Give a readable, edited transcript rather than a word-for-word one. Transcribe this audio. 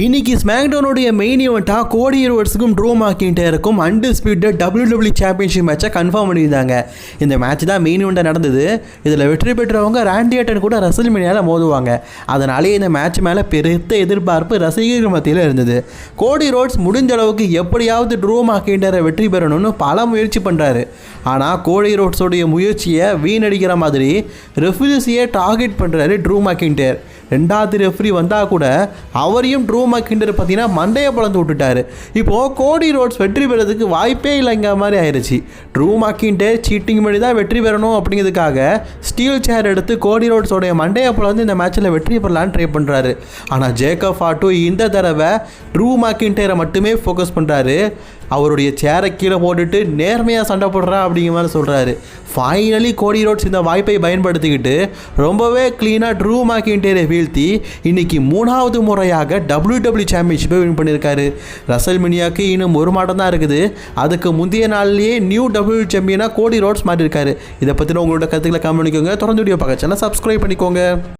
இன்னைக்கு ஸ்மாக்டவுனுடைய மெயின் ஈவெண்ட்டாக கோடி ரோட்ஸுக்கும் true மேக்கின்டையருக்கும் undisputed WWE championship மேட்சை கன்ஃபார்ம் பண்ணியிருந்தாங்க. இந்த மேட்ச் தான் மெயின் ஈவெண்ட்டாக நடந்தது. இதில் வெற்றி பெற்றவங்க ராண்டி ஆர்டன் கூட ரெசல்மேனியாவில் மோதுவாங்க. அதனாலே இந்த மேட்ச் மேலே பெருத்த எதிர்பார்ப்பு ரசிகர்கள் மத்தியில் இருந்தது. கோடி ரோட்ஸ் முடிஞ்ச அளவுக்கு எப்படியாவது ட்ரூ மேக்கின்டையரை வெற்றி பெறணும்னு பல முயற்சி பண்ணுறாரு. ஆனால் கோடி ரோட்ஸோடைய முயற்சியை வீணடிக்கிற மாதிரி ரெஃப்யூஸையே டார்கெட் பண்ணுறாரு ட்ரூ மேக்கின்டையர். ரெண்டாவது ரெஃப்ரி வந்தால் கூட அவரையும் ட்ரூ மேக்கின்டையர் பார்த்தீங்கன்னா மண்டையை பிளந்து விட்டுட்டாரு. இப்போது கோடி ரோட்ஸ் வெற்றி பெறதுக்கு வாய்ப்பே இல்லைங்கிற மாதிரி ஆயிடுச்சு. ட்ரூ மேக்கின்டையர் சீட்டிங் பண்ணி தான் வெற்றி பெறணும் அப்படிங்கிறதுக்காக ஸ்டீல் சேர் எடுத்து கோடி ரோட்ஸோடைய மண்டையை பிளந்து இந்த மேட்ச்சில் வெற்றி பெறலான்னு ட்ரை பண்ணுறாரு. ஆனால் ஜேக்கப் ஃபார்டு இந்த தடவை ட்ரூ மேக்கின்டையரை மட்டுமே ஃபோக்கஸ் பண்ணுறாரு. அவருடைய சேரை கீழே போட்டுட்டு நேர்மையாக சண்டை போடுறா அப்படிங்கிற மாதிரி சொல்கிறாரு. ஃபைனலி கோடி ரோட்ஸ் இந்த வாய்ப்பை பயன்படுத்திக்கிட்டு ரொம்பவே க்ளீனாக ட்ரூ மேக்கின்டையரை வீழ்த்தி இன்னைக்கு 3வது முறையாக WWE சாம்பியன்ஷிப்பை வின் பண்ணியிருக்காரு. ரெசல்மேனியாவுக்கு இன்னும் ஒரு மாட்டம் தான் இருக்குது. அதுக்கு முந்தைய நாள்லேயே நியூ WWE சாம்பியனாக கோடி ரோட்ஸ் மாட்டியிருக்காரு. இதை பற்றின உங்களோட கருத்துக்களை கமெண்ட் பண்ணிக்கோங்க. தொடர்ந்து வீடியோ பார்க்க சேனலை சப்ஸ்கிரைப் பண்ணிக்கோங்க.